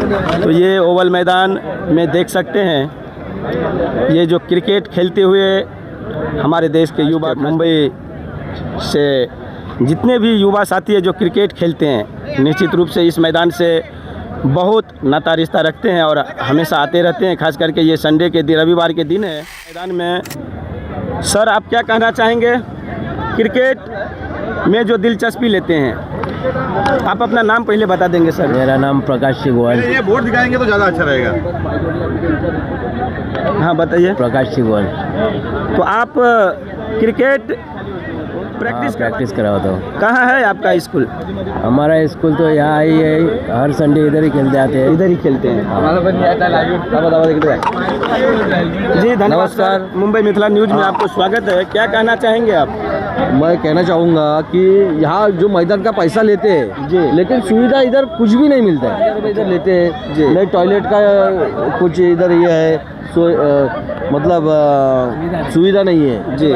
तो ये ओवल मैदान में देख सकते हैं, ये जो क्रिकेट खेलते हुए हमारे देश के युवा, मुंबई से जितने भी युवा साथी है जो क्रिकेट खेलते हैं, निश्चित रूप से इस मैदान से बहुत नाता रिश्ता रखते हैं और हमेशा आते रहते हैं। खास करके ये संडे के दिन, रविवार के दिन है मैदान में। सर, आप क्या कहना चाहेंगे क्रिकेट में जो दिलचस्पी लेते हैं? आप अपना नाम पहले बता देंगे सर। मेरा नाम प्रकाश सिगवाल। ये बोर्ड दिखाएंगे तो ज़्यादा अच्छा रहेगा। हाँ बताइए। प्रकाश सिगवाल। तो आप क्रिकेट प्रैक्टिस कराता हूँ। कहाँ है आपका स्कूल? हमारा स्कूल तो यहाँ ही है, हर संडे इधर ही खेलते आते हैं। इधर ही खेलते हैं। जी धन्यवाद। नमस्कार। मुंबई मिथिला न्यूज में आपको स्वागत है। क्या कहना चाहेंगे आप? मैं कहना चाहूँगा कि यहाँ जो मैदान का पैसा लेते हैं जी, लेकिन सुविधा इधर कुछ भी नहीं मिलता है। इधर लेते हैं जी, नहीं टॉयलेट का कुछ इधर ये है, मतलब सुविधा नहीं है जी।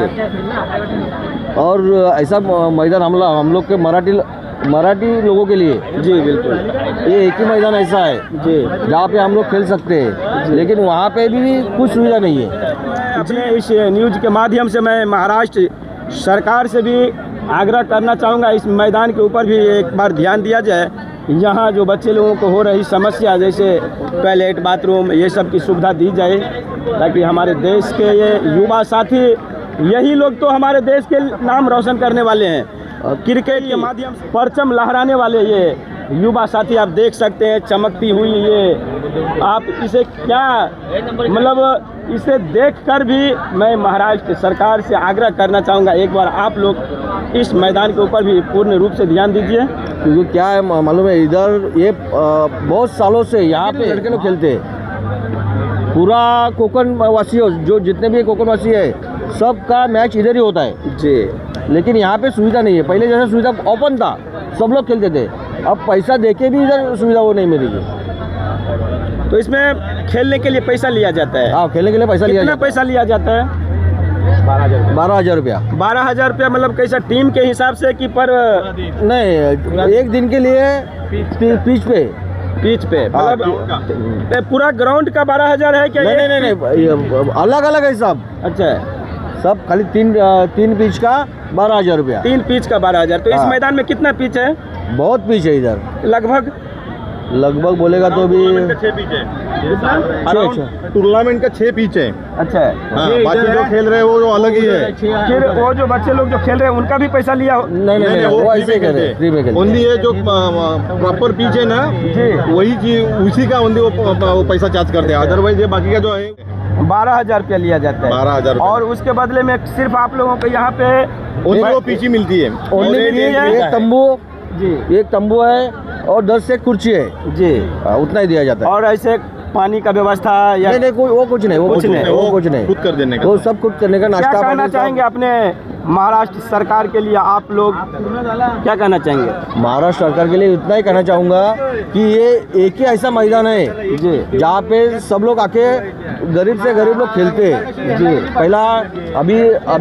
और ऐसा मैदान हम लोग के मराठी लोगों के लिए जी बिल्कुल, ये एक ही मैदान ऐसा है जी जहाँ पे हम लोग खेल सकते हैं, लेकिन वहाँ पे भी कुछ सुविधा नहीं है। जी, इस न्यूज के माध्यम से मैं महाराष्ट्र सरकार से भी आग्रह करना चाहूँगा, इस मैदान के ऊपर भी एक बार ध्यान दिया जाए। यहाँ जो बच्चे लोगों को हो रही समस्या, जैसे टॉयलेट, बाथरूम, ये सब की सुविधा दी जाए, ताकि हमारे देश के ये युवा साथी, यही लोग तो हमारे देश के नाम रोशन करने वाले हैं, क्रिकेट के माध्यम से परचम लहराने वाले ये युवा साथी आप देख सकते हैं। चमकती हुई ये, आप इसे क्या मतलब, इसे देखकर भी मैं महाराष्ट्र सरकार से आग्रह करना चाहूँगा, एक बार आप लोग इस मैदान के ऊपर भी पूर्ण रूप से ध्यान दीजिए। क्योंकि क्या है मालूम है, इधर ये बहुत सालों से यहाँ पे लड़के लोग खेलते हैं। पूरा कोकण वासियों, जो जितने भी कोकण वासी है, सबका मैच इधर ही होता है जी। लेकिन यहाँ पे सुविधा नहीं है। पहले जैसा सुविधा ओपन था, सब लोग खेलते थे, अब पैसा देके भी इधर सुविधा वो नहीं मिलेगी। तो इसमें खेलने के लिए पैसा लिया जाता है? हाँ, खेलने के लिए पैसा लिया कितना जाता है। पैसा लिया जाता है? 12,000 रुपया। 12,000 रुपया मतलब कैसा, टीम के हिसाब से कि पर? नहीं, एक दिन के लिए पिच पे मतलब पूरा ग्राउंड का 12,000 है क्या? नहीं, अलग अलग है सब। अच्छा, सब खाली तीन पिच का 12,000 रुपया। 3 पिच का 12,000। तो इस हाँ। मैदान में कितना पिच है? बहुत पिच है इधर, लगभग बोलेगा तो भी 6 पिच है। अच्छा। टूर्नामेंट का 6 पिच है। अच्छा, हाँ, बाकी जो खेल रहे हैं वो अलग ही है। फिर वो जो बच्चे लोग जो खेल रहे हैं उनका भी पैसा लिया? नहीं, वो ऐसे ही खेलते हैं, फ्री में खेलते हैं। ओनली ये जो प्रॉपर पिच है ना जी, वही चीज, उसी का ओनली वो पैसा चार्ज करते हैं। अदरवाइज ये बाकी का जो है 12,000 रुपया लिया जाता है। 12,000। और उसके बदले में सिर्फ आप लोगों को यहाँ पे ओनली वो पिच ही मिलती है। एक तंबू है और 10 से कुर्सी है जी, उतना ही दिया जाता है। और ऐसे पानी का व्यवस्था या नहीं, वो कुछ नहीं, वो कुछ नहीं, खुद कर देने का, वो सब खुद करने का। क्या नाश्ता कहना पानी चाहेंगे अपने महाराष्ट्र सरकार के लिए? आप लोग क्या कहना चाहेंगे? महाराष्ट्र सरकार के लिए इतना ही कहना चाहूँगा कि ये एक ही ऐसा मैदान है जी, जहाँ पे सब लोग आके गरीब से गरीब लोग खेलते हैं जी। पहला अभी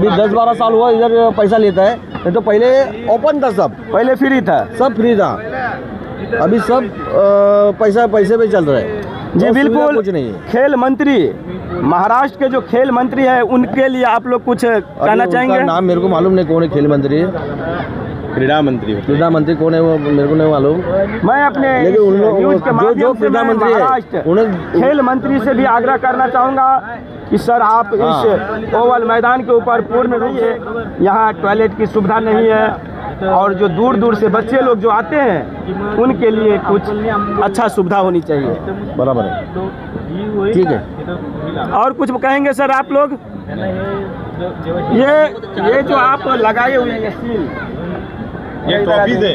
10-12 साल हुआ इधर पैसा लेता है, नहीं तो पहले ओपन था, सब पहले फ्री था, सब फ्री था। अभी सब पैसे पे चल रहा है जी बिल्कुल। कुछ नहीं है। खेल मंत्री, महाराष्ट्र के जो खेल मंत्री है, उनके लिए आप लोग कुछ कहना चाहेंगे? नाम मेरे को मालूम नहीं कौन है खेल मंत्री, क्रीड़ा मंत्री कौन है वो मेरे को नहीं मालूम। मैं अपने लेकिन उन लोग न्यूज के माध्यम से क्रीड़ा मंत्री है, उन्हें खेल मंत्री से भी आग्रह करना चाहूँगा कि सर आप इस ओवल मैदान के ऊपर पूर्ण रहिए। यहाँ टॉयलेट की सुविधा नहीं है और जो दूर दूर से बच्चे लोग जो आते हैं उनके लिए कुछ अच्छा सुविधा होनी चाहिए। बराबर है, ठीक है। और कुछ कहेंगे सर आप लोग? ये जो आप लगाए हुए हैं सील, ये ट्रॉफीज है,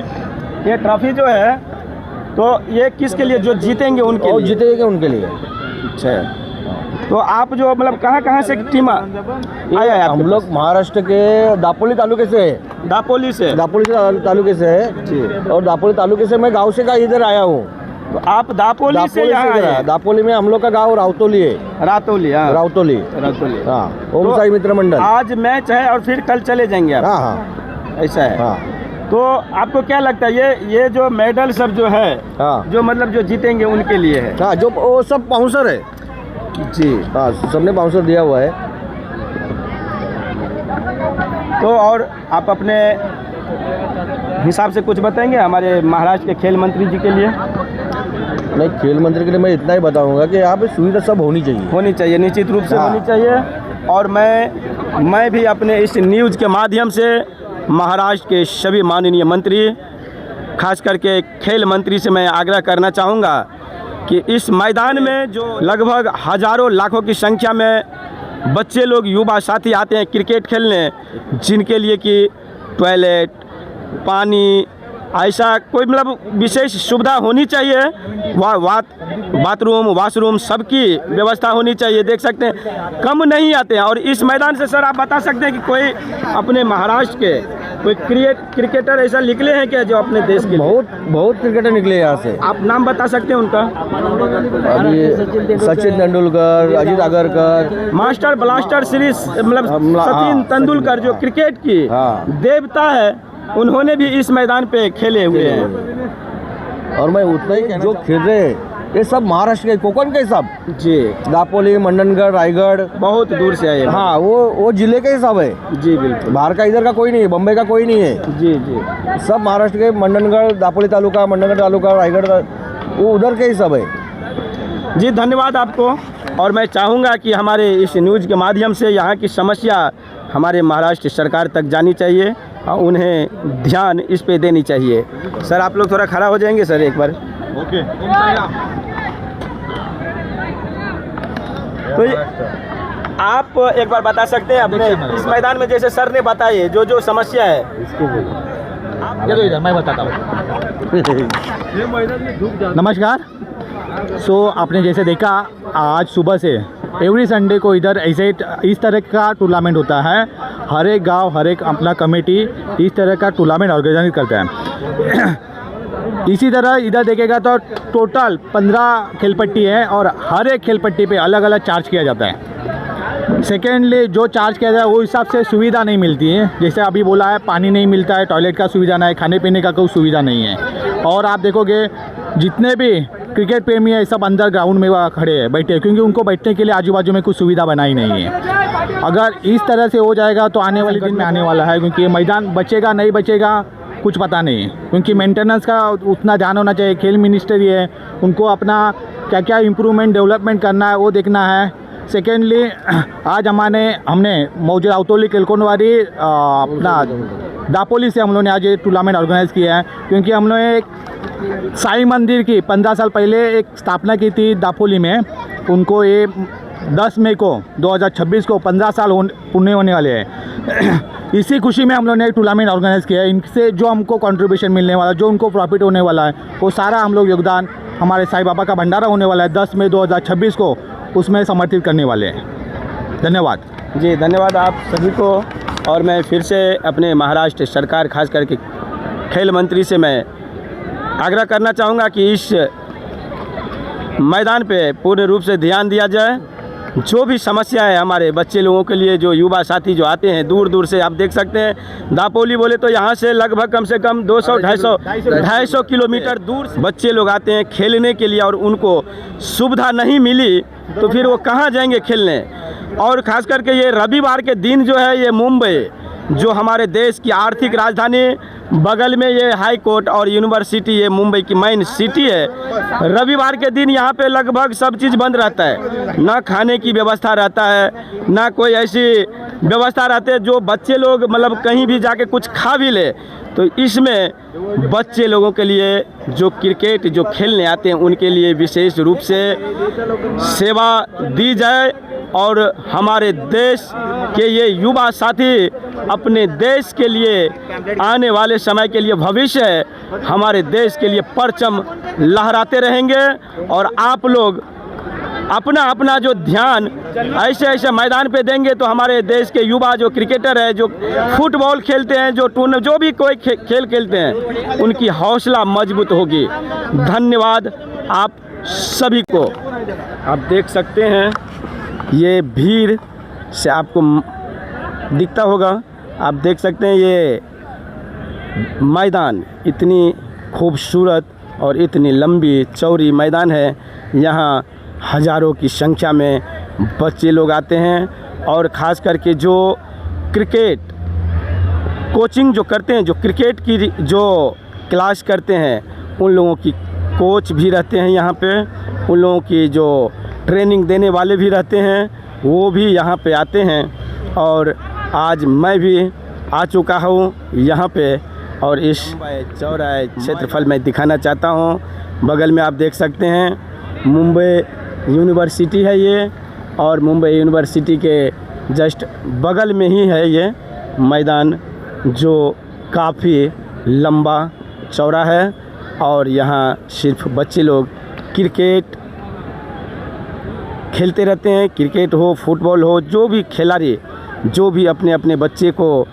ये ट्रॉफी जो है, तो ये किसके लिए? जो जीतेंगे उनके लिए? जीतेंगे उनके लिए। अच्छा, तो आप जो मतलब कहाँ से टीम आया है? हम लोग महाराष्ट्र के दापोली तालुके से है। दापोली तालुके से है जी। और दापोली तालुके से मैं गांव से का इधर आया हूँ। तो आप दापोली से यहाँ आए? दापोली में हम लोग का गांव रावतोली है। रातोली, हाँ रावतोली, हाँ। ओम साई मित्र मंडल। आज मैच है और फिर कल चले जाएंगे आप? हाँ, ऐसा है। हाँ। तो आपको क्या लगता है ये जो मेडल सब जो है, हाँ जो मतलब जो जीतेंगे उनके लिए है? हाँ, जो वो सब बाउंसर है जी। हाँ, सबने बाउंसर दिया हुआ है। तो और आप अपने हिसाब से कुछ बताएंगे हमारे महाराष्ट्र के खेल मंत्री जी के लिए? नहीं, खेल मंत्री के लिए मैं इतना ही बताऊंगा कि यहाँ पे सुविधा सब होनी चाहिए, निश्चित रूप से हाँ। होनी चाहिए। और मैं भी अपने इस न्यूज़ के माध्यम से महाराष्ट्र के सभी माननीय मंत्री, खास करके खेल मंत्री से मैं आग्रह करना चाहूँगा कि इस मैदान में जो लगभग हज़ारों लाखों की संख्या में बच्चे लोग, युवा साथी आते हैं क्रिकेट खेलने, जिनके लिए कि टॉयलेट, पानी, ऐसा कोई मतलब विशेष सुविधा होनी चाहिए, बाथरूम, वॉशरूम सबकी व्यवस्था होनी चाहिए। देख सकते हैं कम नहीं आते हैं। और इस मैदान से सर आप बता सकते हैं कि कोई अपने महाराष्ट्र के कोई क्रिकेटर ऐसा निकले हैं क्या जो अपने देश के लिए? बहुत क्रिकेटर निकले यहाँ से। आप नाम बता सकते हैं उनका? अभी सचिन तेंदुलकर, अजीत आगरकर, मास्टर ब्लास्टर श्री मतलब सचिन तेंदुलकर जो क्रिकेट की देवता है, उन्होंने भी इस मैदान पे खेले हुए हैं। और मैं उतना ही जो खेल रहे हैं ये सब महाराष्ट्र के, कोकण के सब जी, दापोली, मंडनगढ़, रायगढ़, बहुत दूर से आए। हाँ, वो जिले के ही सब है जी बिल्कुल। बाहर का इधर का कोई नहीं है, बम्बई का कोई नहीं है। जी, सब महाराष्ट्र के, मंडनगढ़, दापोली तालुका, मंडनगढ़ तालुका, रायगढ़, वो उधर के ही सब है। जी धन्यवाद आपको। और मैं चाहूँगा कि हमारे इस न्यूज़ के माध्यम से यहाँ की समस्या हमारे महाराष्ट्र सरकार तक जानी चाहिए और उन्हें ध्यान इस पे देनी चाहिए। सर आप लोग थोड़ा खड़ा हो जाएंगे सर एक बार? ओके। तो आप एक बार बता सकते हैं अपने इस मैदान में, जैसे सर ने बताई जो समस्या है, इधर मैं बताता हूँ। नमस्कार। आपने जैसे देखा आज सुबह से एवरी संडे को इधर ऐसे इस तरह का टूर्नामेंट होता है। हर एक गांव, हर एक अपना कमेटी इस तरह का टूर्नामेंट ऑर्गेनाइज करता है। इसी तरह इधर देखेगा तो टोटल 15 खेलपट्टी है और हर एक खेलपट्टी पे अलग अलग चार्ज किया जाता है। सेकेंडली जो चार्ज किया जाए वो हिसाब से सुविधा नहीं मिलती है। जैसे अभी बोला है, पानी नहीं मिलता है, टॉयलेट का सुविधा नहीं है, खाने पीने का कोई सुविधा नहीं है। और आप देखोगे जितने भी क्रिकेट प्रेमी है सब अंदर ग्राउंड में खड़े हैं, बैठे हैं, क्योंकि उनको बैठने के लिए आजू बाजू में कुछ सुविधा बनाई नहीं है। अगर इस तरह से हो जाएगा तो आने वाले दिन में आने वाला है, क्योंकि ये मैदान बचेगा नहीं बचेगा कुछ पता नहीं है, क्योंकि मेंटेनेंस का उतना ध्यान होना चाहिए। खेल मिनिस्टर ही है, उनको अपना क्या क्या इम्प्रूवमेंट डेवलपमेंट करना है वो देखना है। सेकेंडली आज हमने मौजूद अवतोली केलकोनवारी अपना दापोली से हम लोगों ने आज ये टूर्नामेंट ऑर्गेनाइज़ किया है, क्योंकि हम लोगों ने एक साईं मंदिर की 15 साल पहले एक स्थापना की थी दापोली में। उनको ये 10 मई को 2026 को 15 साल पूर्ण होने वाले हैं। इसी खुशी में हम लोगों ने एक टूर्नामेंट ऑर्गेनाइज़ किया है। इनसे जो हमको कंट्रीब्यूशन मिलने वाला, जो उनको प्रॉफिट होने वाला है, वो सारा हम लोग योगदान हमारे साईं बाबा का भंडारा होने वाला है 10 मई 2026 को, उसमें समर्पित करने वाले हैं। धन्यवाद। जी धन्यवाद आप सभी को। और मैं फिर से अपने महाराष्ट्र सरकार, खास करके खेल मंत्री से मैं आग्रह करना चाहूँगा कि इस मैदान पे पूर्ण रूप से ध्यान दिया जाए। जो भी समस्या है हमारे बच्चे लोगों के लिए, जो युवा साथी जो आते हैं दूर दूर से, आप देख सकते हैं दापोली बोले तो यहाँ से लगभग कम से कम 200-250 किलोमीटर दूर बच्चे लोग आते हैं खेलने के लिए, और उनको सुविधा नहीं मिली तो फिर वो कहाँ जाएंगे खेलने। और ख़ास करके ये रविवार के दिन जो है, ये मुंबई जो हमारे देश की आर्थिक राजधानी, बगल में ये हाई कोर्ट और यूनिवर्सिटी, ये मुंबई की मेन सिटी है। रविवार के दिन यहाँ पे लगभग सब चीज़ बंद रहता है, ना खाने की व्यवस्था रहता है, ना कोई ऐसी व्यवस्था रहती है जो बच्चे लोग मतलब कहीं भी जाके कुछ खा भी ले। तो इसमें बच्चे लोगों के लिए जो क्रिकेट जो खेलने आते हैं उनके लिए विशेष रूप से सेवा दी जाए, और हमारे देश के ये युवा साथी अपने देश के लिए आने वाले समय के लिए भविष्य है, हमारे देश के लिए परचम लहराते रहेंगे। और आप लोग अपना अपना जो ध्यान ऐसे ऐसे मैदान पे देंगे तो हमारे देश के युवा जो क्रिकेटर है, जो फुटबॉल खेलते हैं, जो भी कोई खेल खेलते हैं, उनकी हौसला मजबूत होगी। धन्यवाद आप सभी को। आप देख सकते हैं ये भीड़ से आपको दिखता होगा, आप देख सकते हैं ये मैदान, इतनी खूबसूरत और इतनी लंबी चौड़ी मैदान है। यहाँ हज़ारों की संख्या में बच्चे लोग आते हैं और ख़ास करके जो क्रिकेट कोचिंग जो करते हैं, जो क्रिकेट की जो क्लास करते हैं, उन लोगों की कोच भी रहते हैं यहाँ पे, उन लोगों की जो ट्रेनिंग देने वाले भी रहते हैं, वो भी यहाँ पे आते हैं। और आज मैं भी आ चुका हूँ यहाँ पे और इस चौराहे क्षेत्रफल में दिखाना चाहता हूँ। बगल में आप देख सकते हैं मुंबई यूनिवर्सिटी है ये, और मुंबई यूनिवर्सिटी के जस्ट बगल में ही है ये मैदान, जो काफ़ी लंबा चौड़ा है। और यहाँ सिर्फ बच्चे लोग क्रिकेट खेलते रहते हैं। क्रिकेट हो, फुटबॉल हो, जो भी खिलाड़ी जो भी अपने अपने बच्चे को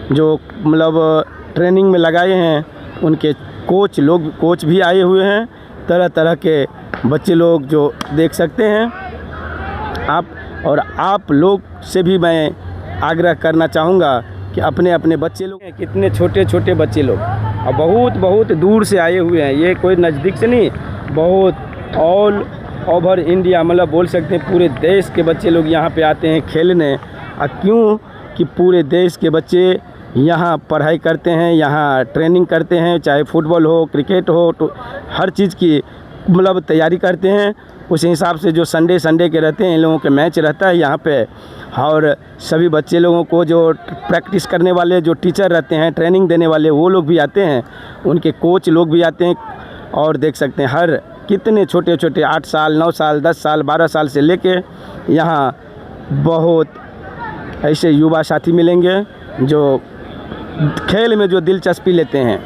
जो मतलब ट्रेनिंग में लगाए हैं, उनके कोच भी आए हुए हैं। तरह तरह के बच्चे लोग जो देख सकते हैं आप, और आप लोग से भी मैं आग्रह करना चाहूँगा कि अपने अपने बच्चे लोग, कितने छोटे छोटे बच्चे लोग और बहुत दूर से आए हुए हैं। ये कोई नज़दीक से नहीं, बहुत ऑल ओवर इंडिया, मतलब बोल सकते हैं पूरे देश के बच्चे लोग यहाँ पे आते हैं खेलने। क्यों कि पूरे देश के बच्चे यहाँ पढ़ाई करते हैं, यहाँ ट्रेनिंग करते हैं, चाहे फुटबॉल हो, क्रिकेट हो, तो हर चीज़ की मतलब तैयारी करते हैं। उस हिसाब से जो संडे के रहते हैं, इन लोगों के मैच रहता है यहाँ पे। और सभी बच्चे लोगों को जो प्रैक्टिस करने वाले जो टीचर रहते हैं, ट्रेनिंग देने वाले, वो लोग भी आते हैं, उनके कोच लोग भी आते हैं। और देख सकते हैं हर कितने छोटे छोटे 8 साल, 9 साल, 10 साल, 12 साल से लेके यहाँ बहुत ऐसे युवा साथी मिलेंगे जो खेल में जो दिलचस्पी लेते हैं।